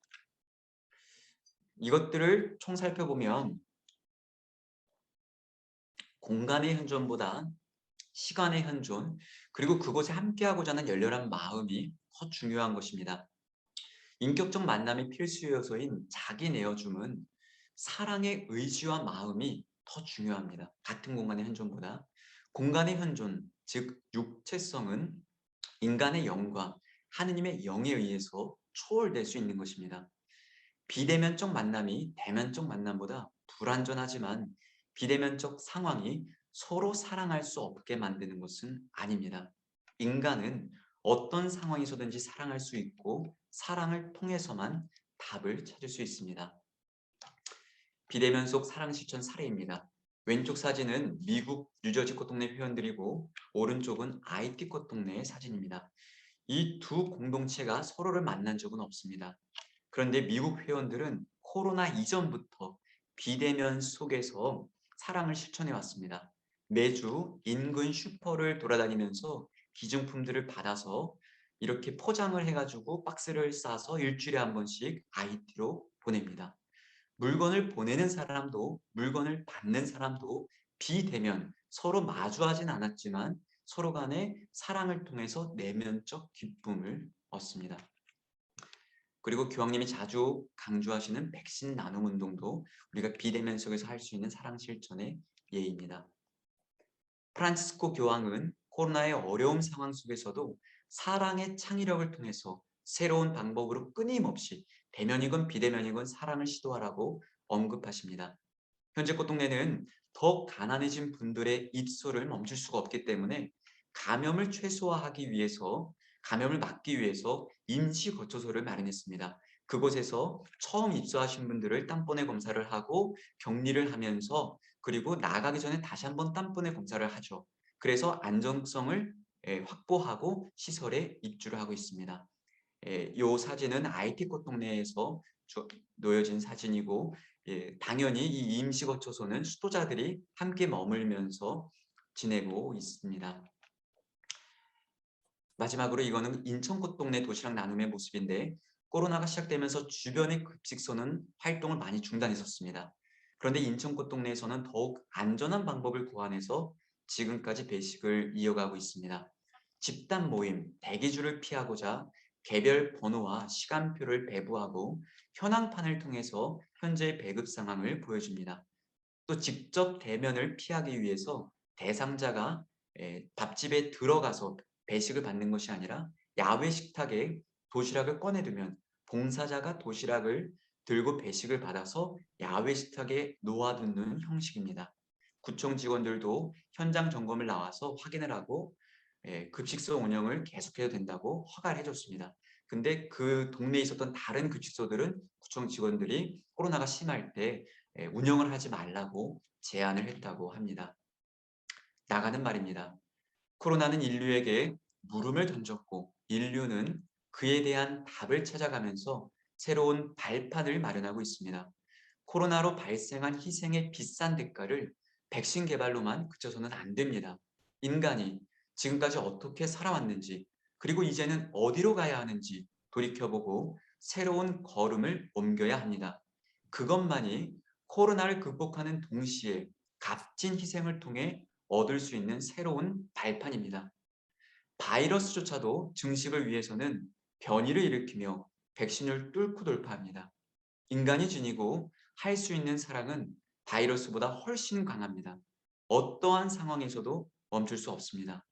이것들을 총 살펴보면 공간의 현존보다 시간의 현존, 그리고 그곳에 함께하고자 하는 열렬한 마음이 더 중요한 것입니다. 인격적 만남의 필수 요소인 자기 내어줌은 사랑의 의지와 마음이 더 중요합니다. 같은 공간의 현존보다. 공간의 현존, 즉 육체성은 인간의 영과 하느님의 영에 의해서 초월될 수 있는 것입니다. 비대면적 만남이 대면적 만남보다 불완전하지만 비대면적 상황이 서로 사랑할 수 없게 만드는 것은 아닙니다. 인간은 어떤 상황에서든지 사랑할 수 있고 사랑을 통해서만 답을 찾을 수 있습니다. 비대면 속 사랑 실천 사례입니다. 왼쪽 사진은 미국 뉴저지 꽃동네 회원들이고 오른쪽은 IT 꽃동네의 사진입니다. 이 두 공동체가 서로를 만난 적은 없습니다. 그런데 미국 회원들은 코로나 이전부터 비대면 속에서 사랑을 실천해 왔습니다. 매주 인근 슈퍼를 돌아다니면서 기증품들을 받아서 이렇게 포장을 해가지고 박스를 싸서 일주일에 한 번씩 IT로 보냅니다. 물건을 보내는 사람도 물건을 받는 사람도 비대면 서로 마주하진 않았지만 서로 간의 사랑을 통해서 내면적 기쁨을 얻습니다. 그리고 교황님이 자주 강조하시는 백신 나눔 운동도 우리가 비대면 속에서 할 수 있는 사랑 실천의 예입니다. 프란치스코 교황은 코로나의 어려운 상황 속에서도 사랑의 창의력을 통해서 새로운 방법으로 끊임없이 대면이건 비대면이건 사랑을 시도하라고 언급하십니다. 현재 꽃동네는 더 가난해진 분들의 입소를 멈출 수가 없기 때문에 감염을 최소화하기 위해서 감염을 막기 위해서 임시 거처소를 마련했습니다. 그곳에서 처음 입소하신 분들을 땀보내 검사를 하고 격리를 하면서 그리고 나가기 전에 다시 한번 땀보내 검사를 하죠. 그래서 안정성을 확보하고 시설에 입주를 하고 있습니다. 이 사진은 IT 꽃동네에서 놓여진 사진이고 당연히 이 임시거처소는 수도자들이 함께 머물면서 지내고 있습니다. 마지막으로 이거는 인천꽃동네 도시락 나눔의 모습인데 코로나가 시작되면서 주변의 급식소는 활동을 많이 중단했었습니다. 그런데 인천꽃동네에서는 더욱 안전한 방법을 고안해서 지금까지 배식을 이어가고 있습니다. 집단 모임, 대기줄을 피하고자 개별 번호와 시간표를 배부하고 현황판을 통해서 현재 배급 상황을 보여줍니다. 또 직접 대면을 피하기 위해서 대상자가 밥집에 들어가서 배식을 받는 것이 아니라 야외 식탁에 도시락을 꺼내두면 봉사자가 도시락을 들고 배식을 받아서 야외 식탁에 놓아두는 형식입니다. 구청 직원들도 현장 점검을 나와서 확인을 하고 급식소 운영을 계속해도 된다고 허가를 해줬습니다. 근데 그 동네에 있었던 다른 급식소들은 구청 직원들이 코로나가 심할 때 운영을 하지 말라고 제안을 했다고 합니다. 나가는 말입니다. 코로나는 인류에게 물음을 던졌고 인류는 그에 대한 답을 찾아가면서 새로운 발판을 마련하고 있습니다. 코로나로 발생한 희생의 비싼 대가를 백신 개발로만 그쳐서는 안 됩니다. 인간이 지금까지 어떻게 살아왔는지 그리고 이제는 어디로 가야 하는지 돌이켜보고 새로운 걸음을 옮겨야 합니다. 그것만이 코로나를 극복하는 동시에 값진 희생을 통해 얻을 수 있는 새로운 발판입니다. 바이러스조차도 증식을 위해서는 변이를 일으키며 백신을 뚫고 돌파합니다. 인간이 지니고 할 수 있는 사랑은 바이러스보다 훨씬 강합니다. 어떠한 상황에서도 멈출 수 없습니다.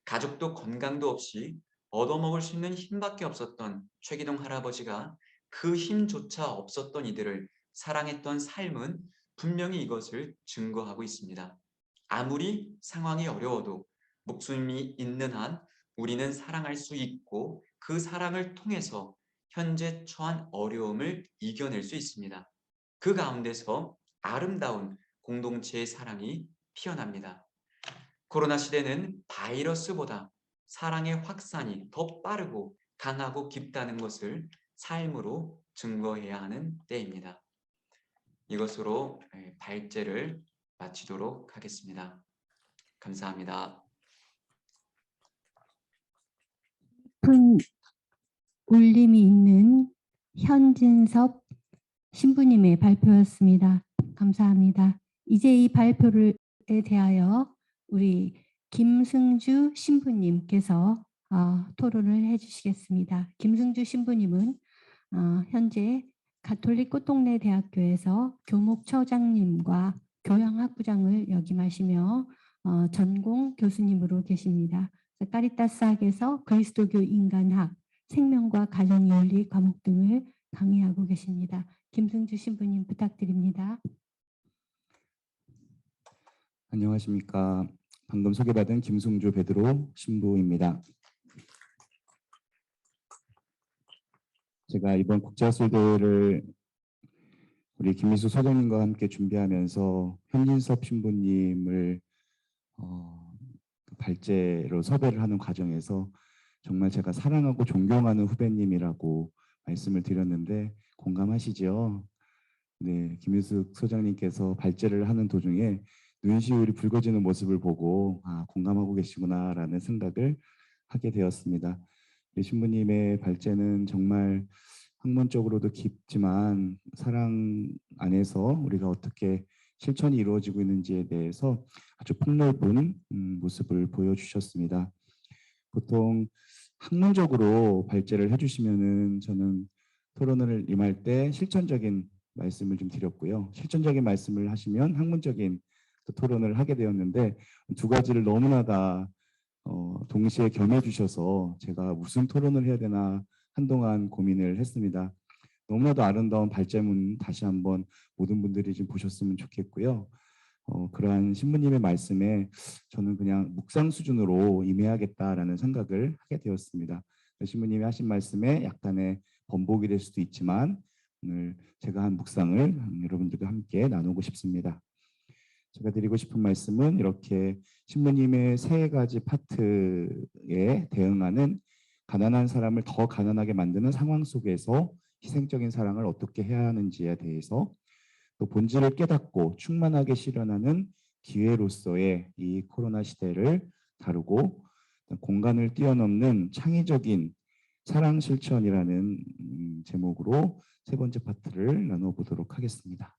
가족도 건강도 없이 얻어먹을 수 있는 힘밖에 없었던 최기동 할아버지가 그 힘조차 없었던 이들을 사랑했던 삶은 분명히 이것을 증거하고 있습니다. 아무리 상황이 어려워도 목숨이 있는 한 우리는 사랑할 수 있고 그 사랑을 통해서 현재 처한 어려움을 이겨낼 수 있습니다. 그 가운데서 아름다운 공동체의 사랑이 피어납니다. 코로나 시대는 바이러스보다 사랑의 확산이 더 빠르고 강하고 깊다는 것을 삶으로 증거해야 하는 때입니다. 이것으로 발제를 마치도록 하겠습니다. 감사합니다. 깊은 울림이 있는 현진섭 신부님의 발표였습니다. 감사합니다. 이제 이 발표에 대하여 우리 김승주 신부님께서 토론을 해주시겠습니다. 김승주 신부님은 현재 가톨릭 꽃동네 대학교에서 교목처장님과 교양학부장을 역임하시며 전공 교수님으로 계십니다. 까리타스 학에서 그리스도교 인간학, 생명과 가정윤리 과목 등을 강의하고 계십니다. 김승주 신부님 부탁드립니다. 안녕하십니까. 방금 소개받은 김승주 베드로 신부입니다. 제가 이번 국제학술대회를 우리 김미수 소장님과 함께 준비하면서 현진섭 신부님을 발제로 섭외를 하는 과정에서 정말 제가 사랑하고 존경하는 후배님이라고 말씀을 드렸는데 공감하시죠? 네, 김미수 소장님께서 발제를 하는 도중에 눈시울이 붉어지는 모습을 보고 공감하고 계시구나라는 생각을 하게 되었습니다. 신부님의 발제는 정말 학문적으로도 깊지만 사랑 안에서 우리가 어떻게 실천이 이루어지고 있는지에 대해서 아주 폭넓은 모습을 보여주셨습니다. 보통 학문적으로 발제를 해주시면은 저는 토론을 임할 때 실천적인 말씀을 좀 드렸고요. 실천적인 말씀을 하시면 학문적인 토론을 하게 되었는데 두 가지를 너무나 다 동시에 겸해 주셔서 제가 무슨 토론을 해야 되나 한동안 고민을 했습니다. 너무나도 아름다운 발제문 다시 한번 모든 분들이 좀 보셨으면 좋겠고요. 그러한 신부님의 말씀에 저는 그냥 묵상 수준으로 임해야겠다라는 생각을 하게 되었습니다. 신부님이 하신 말씀에 약간의 번복이 될 수도 있지만 오늘 제가 한 묵상을 여러분들과 함께 나누고 싶습니다. 제가 드리고 싶은 말씀은 이렇게 신부님의 세 가지 파트에 대응하는 가난한 사람을 더 가난하게 만드는 상황 속에서 희생적인 사랑을 어떻게 해야 하는지에 대해서 또 본질을 깨닫고 충만하게 실현하는 기회로서의 이 코로나 시대를 다루고 공간을 뛰어넘는 창의적인 사랑 실천이라는 제목으로 세 번째 파트를 나눠보도록 하겠습니다.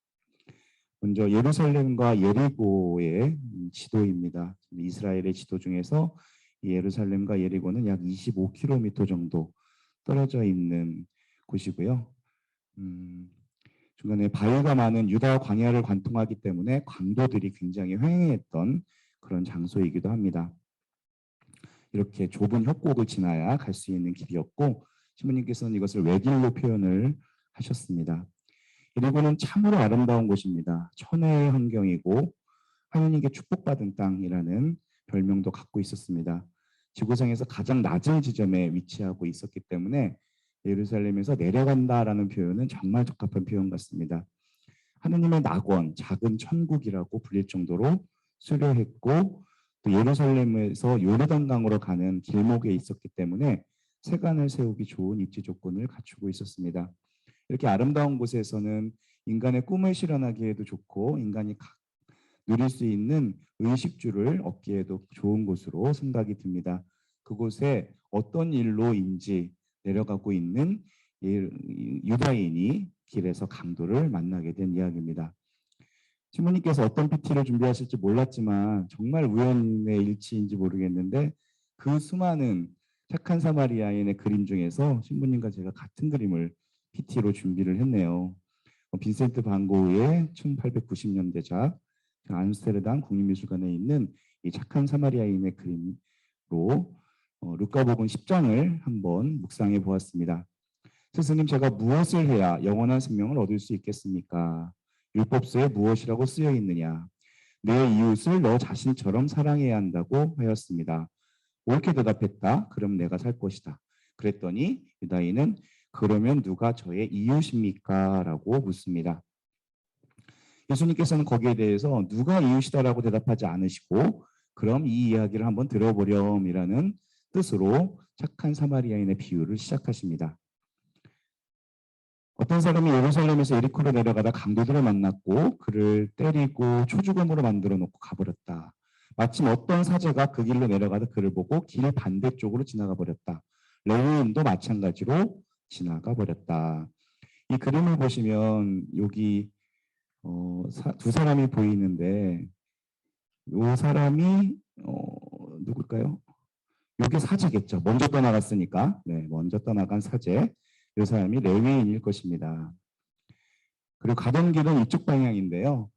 먼저 예루살렘과 예리고의 지도입니다. 이스라엘의 지도 중에서 예루살렘과 예리고는 약 25km 정도 떨어져 있는 곳이고요. 중간에 바위가 많은 유다 광야를 관통하기 때문에 광도들이 굉장히 횡행했던 그런 장소이기도 합니다. 이렇게 좁은 협곡을 지나야 갈 수 있는 길이었고 신부님께서는 이것을 외길로 표현을 하셨습니다. 예리고는 참으로 아름다운 곳입니다. 천혜의 환경이고 하느님께 축복받은 땅이라는 별명도 갖고 있었습니다. 지구상에서 가장 낮은 지점에 위치하고 있었기 때문에 예루살렘에서 내려간다라는 표현은 정말 적합한 표현 같습니다. 하느님의 낙원, 작은 천국이라고 불릴 정도로 수려했고 또 예루살렘에서 요르단강으로 가는 길목에 있었기 때문에 세관을 세우기 좋은 입지 조건을 갖추고 있었습니다. 이렇게 아름다운 곳에서는 인간의 꿈을 실현하기에도 좋고 인간이 누릴 수 있는 의식주를 얻기에도 좋은 곳으로 생각이 듭니다. 그곳에 어떤 일로인지 내려가고 있는 유다인이 길에서 강도를 만나게 된 이야기입니다. 신부님께서 어떤 PT를 준비하실지 몰랐지만 정말 우연의 일치인지 모르겠는데 그 수많은 착한 사마리아인의 그림 중에서 신부님과 제가 같은 그림을 PT로 준비를 했네요. 빈센트 반 고흐의 1890년대작 암스테르담 국립미술관에 있는 이 착한 사마리아인의 그림으로 루카복음 10장을 한번 묵상해 보았습니다. 스승님, 제가 무엇을 해야 영원한 생명을 얻을 수 있겠습니까? 율법서에 무엇이라고 쓰여 있느냐? 내 이웃을 너 자신처럼 사랑해야 한다고 하였습니다. 옳게 대답했다. 그럼 내가 살 것이다. 그랬더니 유다인은 그러면 누가 저의 이웃입니까? 라고 묻습니다. 예수님께서는 거기에 대해서 누가 이웃이다라고 대답하지 않으시고 그럼 이 이야기를 한번 들어보렴이라는 뜻으로 착한 사마리아인의 비유를 시작하십니다. 어떤 사람이 예루살렘에서 예리코로 내려가다 강도들을 만났고 그를 때리고 초죽음으로 만들어 놓고 가버렸다. 마침 어떤 사제가 그 길로 내려가다 그를 보고 길 반대쪽으로 지나가 버렸다. 레위인도 마찬가지로 지나가 버렸다. 이 그림을 보시면 여기 두 사람이 보이는데 이 사람이 누굴까요? 이게 사제겠죠. 먼저 떠나갔으니까. 네, 먼저 떠나간 사제. 이 사람이 레위인일 것입니다. 그리고 가던 길은 이쪽 방향인데요.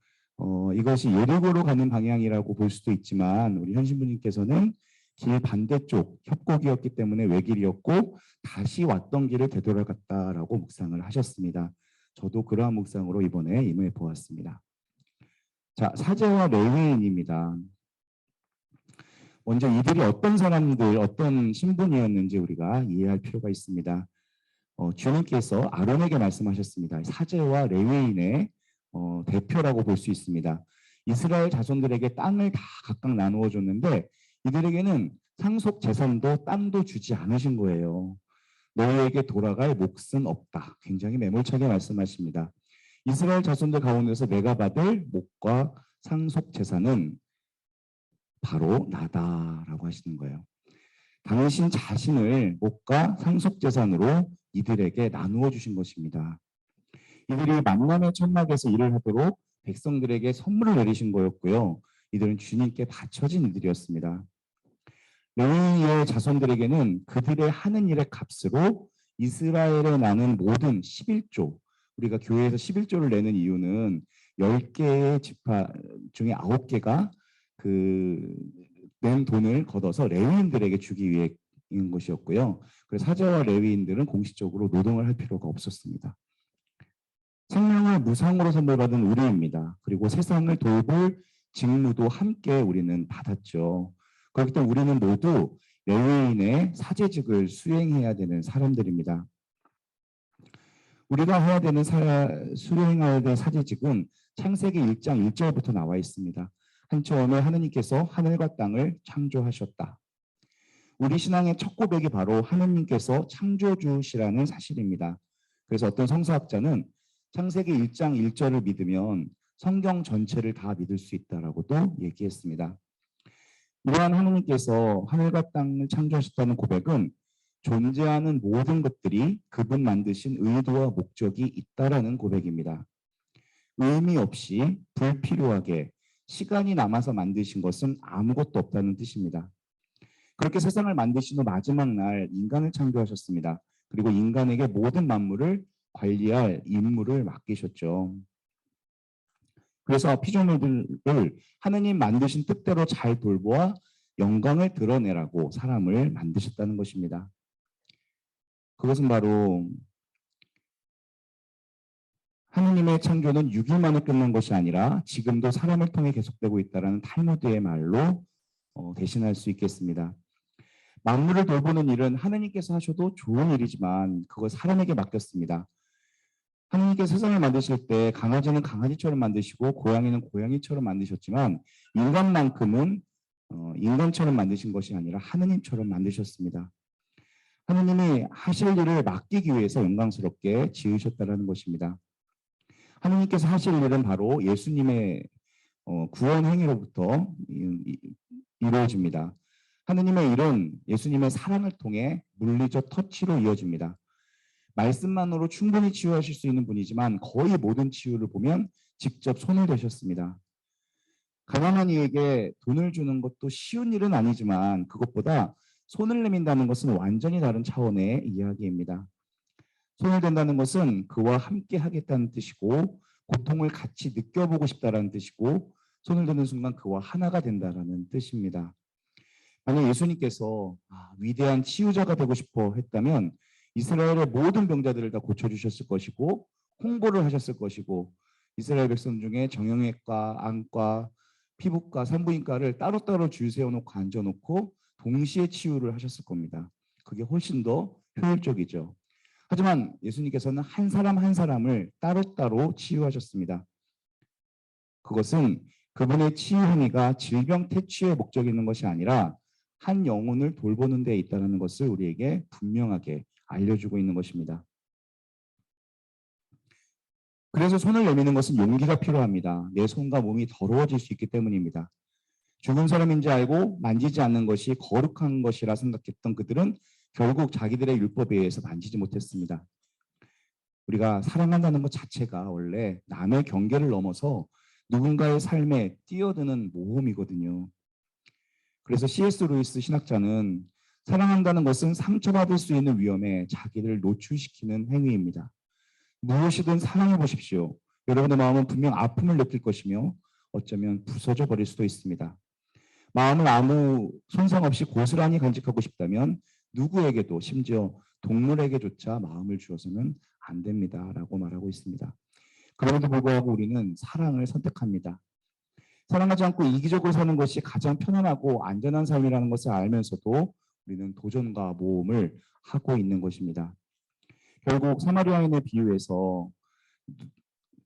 이것이 예리고로 가는 방향이라고 볼 수도 있지만 우리 현신부님께서는 길 반대쪽 협곡이었기 때문에 외길이었고 다시 왔던 길을 되돌아갔다라고 묵상을 하셨습니다. 저도 그러한 묵상으로 이번에 임해 보았습니다. 자, 사제와 레위인입니다. 먼저 이들이 어떤 사람들, 어떤 신분이었는지 우리가 이해할 필요가 있습니다. 주님께서 아론에게 말씀하셨습니다. 사제와 레위인의 대표라고 볼 수 있습니다. 이스라엘 자손들에게 땅을 다 각각 나누어 줬는데 이들에게는 상속 재산도 땅도 주지 않으신 거예요. 너희에게 돌아갈 몫은 없다. 굉장히 매몰차게 말씀하십니다. 이스라엘 자손들 가운데서 내가 받을 몫과 상속 재산은 바로 나다라고 하시는 거예요. 당신 자신을 몫과 상속 재산으로 이들에게 나누어 주신 것입니다. 이들이 만남의 천막에서 일을 하도록 백성들에게 선물을 내리신 거였고요. 이들은 주님께 바쳐진 이들이었습니다. 레위의 자손들에게는 그들의 하는 일의 값으로 이스라엘에 나는 모든 11조, 우리가 교회에서 11조를 내는 이유는 10개의 지파 중에 9개가 낸 돈을 걷어서 레위인들에게 주기 위해인 것이었고요. 그래서 사제와 레위인들은 공식적으로 노동을 할 필요가 없었습니다. 생명을 무상으로 선물받은 우리입니다. 그리고 세상을 돌볼 직무도 함께 우리는 받았죠. 그렇기 때문에 우리는 모두 레위인의 사제직을 수행해야 되는 사람들입니다. 우리가 해야 되는 수행해야 될 사제직은 창세기 1장 1절부터 나와 있습니다. 한 처음에 하느님께서 하늘과 땅을 창조하셨다. 우리 신앙의 첫 고백이 바로 하느님께서 창조주시라는 사실입니다. 그래서 어떤 성서학자는 창세기 1장 1절을 믿으면 성경 전체를 다 믿을 수 있다라고도 얘기했습니다. 이러한 하느님께서 하늘과 땅을 창조하셨다는 고백은 존재하는 모든 것들이 그분 만드신 의도와 목적이 있다라는 고백입니다. 의미 없이 불필요하게 시간이 남아서 만드신 것은 아무것도 없다는 뜻입니다. 그렇게 세상을 만드신 후 마지막 날 인간을 창조하셨습니다. 그리고 인간에게 모든 만물을 관리할 임무를 맡기셨죠. 그래서 피조물들을 하느님 만드신 뜻대로 잘 돌보아 영광을 드러내라고 사람을 만드셨다는 것입니다. 그것은 바로 하느님의 창조는 6일 만에 끝난 것이 아니라 지금도 사람을 통해 계속되고 있다는 탈무드의 말로 대신할 수 있겠습니다. 만물을 돌보는 일은 하느님께서 하셔도 좋은 일이지만 그걸 사람에게 맡겼습니다. 하느님께서 세상을 만드실 때 강아지는 강아지처럼 만드시고 고양이는 고양이처럼 만드셨지만 인간만큼은 인간처럼 만드신 것이 아니라 하느님처럼 만드셨습니다. 하느님이 하실 일을 맡기기 위해서 영광스럽게 지으셨다는 것입니다. 하느님께서 하실 일은 바로 예수님의 구원 행위로부터 이루어집니다. 하느님의 일은 예수님의 사랑을 통해 물리적 터치로 이어집니다. 말씀만으로 충분히 치유하실 수 있는 분이지만 거의 모든 치유를 보면 직접 손을 대셨습니다. 가난한 이에게 돈을 주는 것도 쉬운 일은 아니지만 그것보다 손을 내민다는 것은 완전히 다른 차원의 이야기입니다. 손을 댄다는 것은 그와 함께 하겠다는 뜻이고 고통을 같이 느껴보고 싶다는 뜻이고 손을 대는 순간 그와 하나가 된다는 뜻입니다. 만약 예수님께서 위대한 치유자가 되고 싶어 했다면 이스라엘의 모든 병자들을 다 고쳐주셨을 것이고 홍보를 하셨을 것이고 이스라엘 백성 중에 정형외과, 안과, 피부과, 산부인과를 따로따로 줄 세워놓고 앉아놓고 동시에 치유를 하셨을 겁니다. 그게 훨씬 더 효율적이죠. 하지만 예수님께서는 한 사람 한 사람을 따로따로 치유하셨습니다. 그것은 그분의 치유 행위가 질병 퇴치의 목적이 있는 것이 아니라 한 영혼을 돌보는 데 있다는 것을 우리에게 분명하게 알려주고 있는 것입니다. 그래서 손을 내미는 것은 용기가 필요합니다. 내 손과 몸이 더러워질 수 있기 때문입니다. 죽은 사람인지 알고 만지지 않는 것이 거룩한 것이라 생각했던 그들은 결국 자기들의 율법에 의해서 만지지 못했습니다. 우리가 사랑한다는 것 자체가 원래 남의 경계를 넘어서 누군가의 삶에 뛰어드는 모험이거든요. 그래서 C.S. 루이스 신학자는 사랑한다는 것은 상처받을 수 있는 위험에 자기를 노출시키는 행위입니다. 무엇이든 사랑해 보십시오. 여러분의 마음은 분명 아픔을 느낄 것이며 어쩌면 부서져 버릴 수도 있습니다. 마음을 아무 손상 없이 고스란히 간직하고 싶다면 누구에게도 심지어 동물에게조차 마음을 주어서는 안 됩니다라고 말하고 있습니다. 그럼에도 불구하고 우리는 사랑을 선택합니다. 사랑하지 않고 이기적으로 사는 것이 가장 편안하고 안전한 삶이라는 것을 알면서도 우리는 도전과 모험을 하고 있는 것입니다. 결국 사마리아인의 비유에서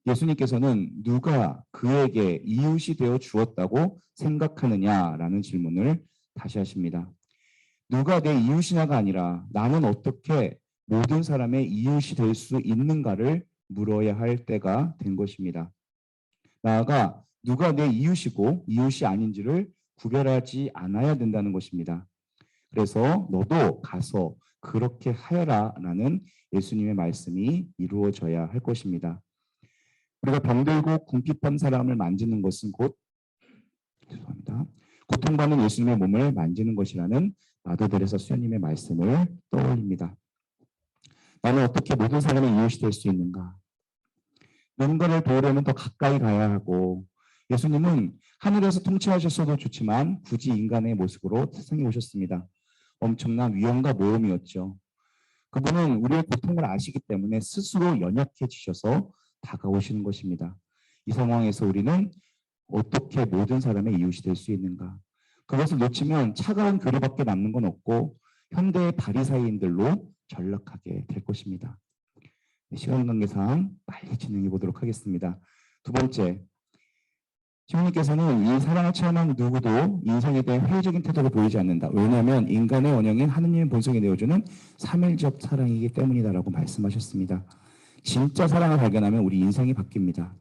예수님께서는 누가 그에게 이웃이 되어 주었다고 생각하느냐라는 질문을 다시 하십니다. 누가 내 이웃이냐가 아니라 나는 어떻게 모든 사람의 이웃이 될 수 있는가를 물어야 할 때가 된 것입니다. 나아가 누가 내 이웃이고 이웃이 아닌지를 구별하지 않아야 된다는 것입니다. 그래서 너도 가서 그렇게 하여라라는 예수님의 말씀이 이루어져야 할 것입니다. 우리가 병들고 궁핍한 사람을 만지는 것은 곧 고통받는 예수님의 몸을 만지는 것이라는 마더데레사 수녀님의 말씀을 떠올립니다. 나는 어떻게 모든 사람의 이웃이 될 수 있는가? 누군가를 도우려면 더 가까이 가야 하고 예수님은 하늘에서 통치하셨어도 좋지만 굳이 인간의 모습으로 세상에 오셨습니다. 엄청난 위험과 모험이었죠. 그분은 우리의 고통을 아시기 때문에 스스로 연약해지셔서 다가오시는 것입니다. 이 상황에서 우리는 어떻게 모든 사람의 이웃이 될 수 있는가? 그것을 놓치면 차가운 교류밖에 남는 건 없고 현대의 바리사이인들로 전락하게 될 것입니다. 시간 관계상 빨리 진행해 보도록 하겠습니다. 두 번째, 시모님께서는 이 사랑을 체험한 누구도 인생에 대해 회의적인 태도를 보이지 않는다. 왜냐하면 인간의 원형인 하느님의 본성이 내어주는 삼일적 사랑이기 때문이다라고 말씀하셨습니다. 진짜 사랑을 발견하면 우리 인생이 바뀝니다.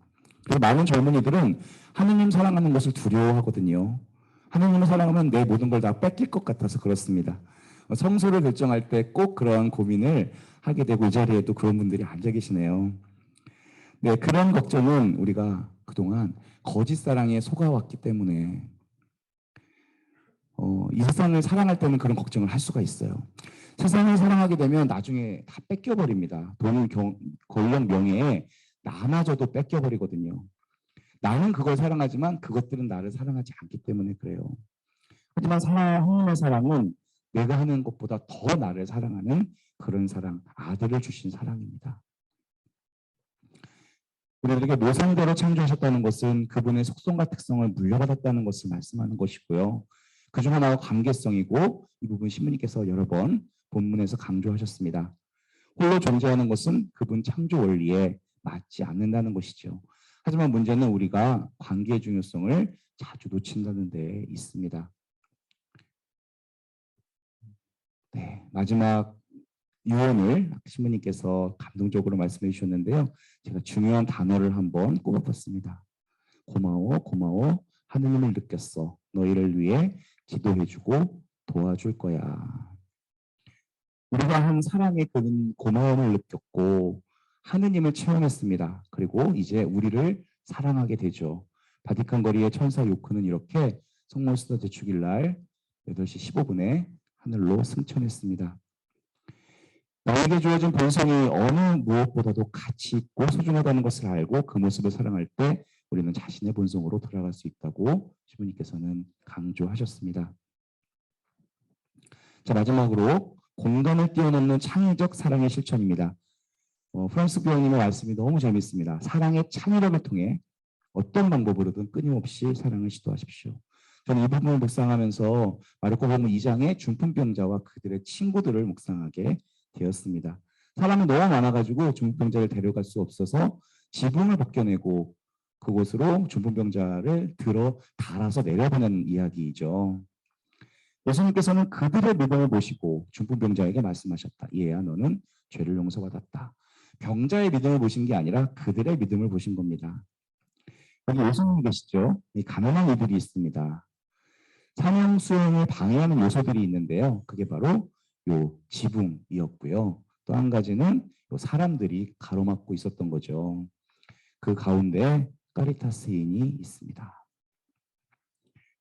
그리고 많은 젊은이들은 하느님 사랑하는 것을 두려워하거든요. 하느님을 사랑하면 내 모든 걸 다 뺏길 것 같아서 그렇습니다. 성소를 결정할 때 꼭 그러한 고민을 하게 되고 이 자리에 또 그런 분들이 앉아 계시네요. 네, 그런 걱정은 우리가 그동안 거짓 사랑에 속아왔기 때문에 이 세상을 사랑할 때는 그런 걱정을 할 수가 있어요. 세상을 사랑하게 되면 나중에 다 뺏겨버립니다. 돈, 권력, 명예에 나마저도 뺏겨버리거든요. 나는 그걸 사랑하지만 그것들은 나를 사랑하지 않기 때문에 그래요. 하지만 하나님의 사랑은 내가 하는 것보다 더 나를 사랑하는 그런 사랑, 아들을 주신 사랑입니다. 우리들에게 모상대로 창조하셨다는 것은 그분의 속성과 특성을 물려받았다는 것을 말씀하는 것이고요. 그중 하나가 관계성이고 이 부분 신부님께서 여러 번 본문에서 강조하셨습니다. 홀로 존재하는 것은 그분 창조 원리에 맞지 않는다는 것이죠. 하지만 문제는 우리가 관계의 중요성을 자주 놓친다는 데 있습니다. 네, 마지막 유언을 신부님께서 감동적으로 말씀해 주셨는데요. 제가 중요한 단어를 한번 꼽아봤습니다. 고마워, 고마워, 하느님을 느꼈어. 너희를 위해 기도해주고 도와줄 거야. 우리가 한 사랑의 그 고마움을 느꼈고 하느님을 체험했습니다. 그리고 이제 우리를 사랑하게 되죠. 바티칸 거리의 천사 요크는 이렇게 성모수다 대축일 날 8시 15분에 하늘로 승천했습니다. 나에게 주어진 본성이 어느 무엇보다도 가치 있고 소중하다는 것을 알고 그 모습을 사랑할 때 우리는 자신의 본성으로 돌아갈 수 있다고 시부님께서는 강조하셨습니다. 자, 마지막으로 공간을 뛰어넘는 창의적 사랑의 실천입니다. 프란스 교황님의 말씀이 너무 재밌습니다. 사랑의 창의력을 통해 어떤 방법으로든 끊임없이 사랑을 시도하십시오. 저는 이 부분을 묵상하면서 마르코복음 2장의 중풍병자와 그들의 친구들을 묵상하게 되었습니다. 사람이 너무 많아가지고 중풍병자를 데려갈 수 없어서 지붕을 벗겨내고 그곳으로 중풍병자를 들어 달아서 내려보낸 이야기이죠. 예수님께서는 그들의 믿음을 보시고 중풍병자에게 말씀하셨다. 얘야, 너는 죄를 용서받았다. 병자의 믿음을 보신 게 아니라 그들의 믿음을 보신 겁니다. 여기 예수님 계시죠? 이 가난한 이들이 있습니다. 사명 수행을 방해하는 요소들이 있는데요. 그게 바로 요 지붕이었고요. 또 한 가지는 요 사람들이 가로막고 있었던 거죠. 그 가운데 카리타스인이 있습니다.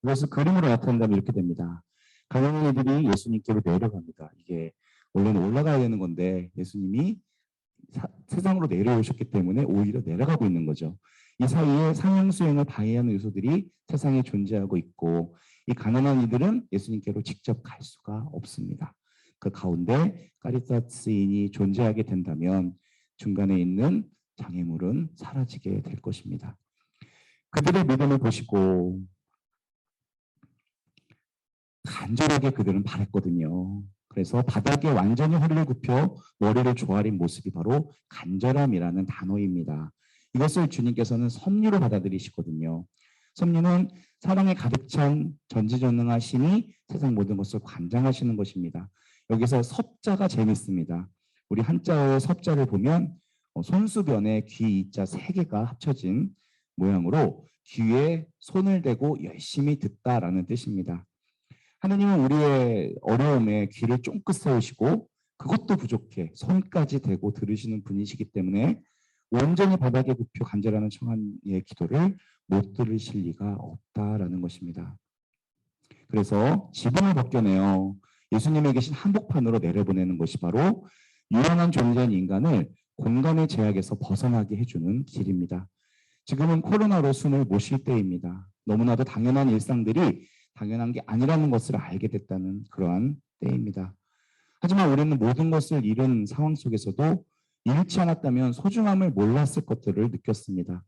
이것을 그림으로 나타낸다면 이렇게 됩니다. 가난한 이들이 예수님께로 내려갑니다. 이게 원래는 올라가야 되는 건데 예수님이 세상으로 내려오셨기 때문에 오히려 내려가고 있는 거죠. 이 사이에 상형 수행을 방해하는 요소들이 세상에 존재하고 있고 이 가난한 이들은 예수님께로 직접 갈 수가 없습니다. 그 가운데 카리타스인이 존재하게 된다면 중간에 있는 장애물은 사라지게 될 것입니다. 그들의 믿음을 보시고 간절하게 그들은 바랬거든요. 그래서 바닥에 완전히 허리를 굽혀 머리를 조아린 모습이 바로 간절함이라는 단어입니다. 이것을 주님께서는 섭리로 받아들이시거든요. 섭리는 사랑에 가득 찬 전지전능하시니 세상 모든 것을 관장하시는 것입니다. 여기서 섭자가 재밌습니다. 우리 한자어의 섭자를 보면 손수변에 귀, 이자 3개가 합쳐진 모양으로 귀에 손을 대고 열심히 듣다라는 뜻입니다. 하느님은 우리의 어려움에 귀를 쫑긋 세우시고 그것도 부족해 손까지 대고 들으시는 분이시기 때문에 온전히 바닥에 굽혀 간절하는 청한의 기도를 못 들으실 리가 없다라는 것입니다. 그래서 지붕을 벗겨내어 예수님에 계신 한복판으로 내려보내는 것이 바로 유한한 존재인 인간을 공간의 제약에서 벗어나게 해주는 길입니다. 지금은 코로나로 숨을 못 쉴 때입니다. 너무나도 당연한 일상들이 당연한 게 아니라는 것을 알게 됐다는 그러한 때입니다. 하지만 우리는 모든 것을 잃은 상황 속에서도 잃지 않았다면 소중함을 몰랐을 것들을 느꼈습니다.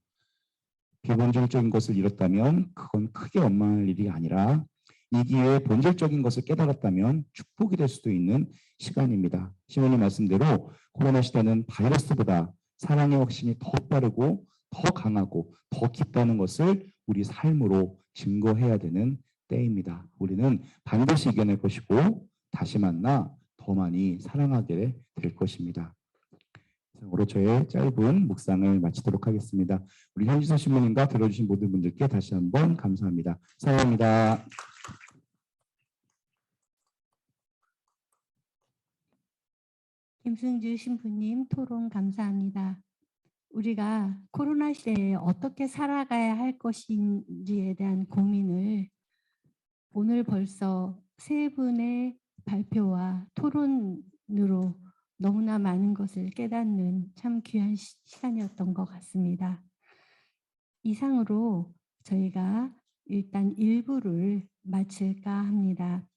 비본질적인 것을 잃었다면 그건 크게 원망할 일이 아니라 이 기회에 본질적인 것을 깨달았다면 축복이 될 수도 있는 시간입니다. 시모님 말씀대로 코로나 시대는 바이러스보다 사랑의 확신이 더 빠르고 더 강하고 더 깊다는 것을 우리 삶으로 증거해야 되는 때입니다. 우리는 반드시 이겨낼 것이고 다시 만나 더 많이 사랑하게 될 것입니다. 이상으로 저의 짧은 묵상을 마치도록 하겠습니다. 우리 현지서 신부님과 들어주신 모든 분들께 다시 한번 감사합니다. 사랑합니다. 김승주 신부님 토론 감사합니다. 우리가 코로나 시대에 어떻게 살아가야 할 것인지에 대한 고민을 오늘 벌써 세 분의 발표와 토론으로 너무나 많은 것을 깨닫는 참 귀한 시간이었던 것 같습니다. 이상으로 저희가 일단 1부를 마칠까 합니다.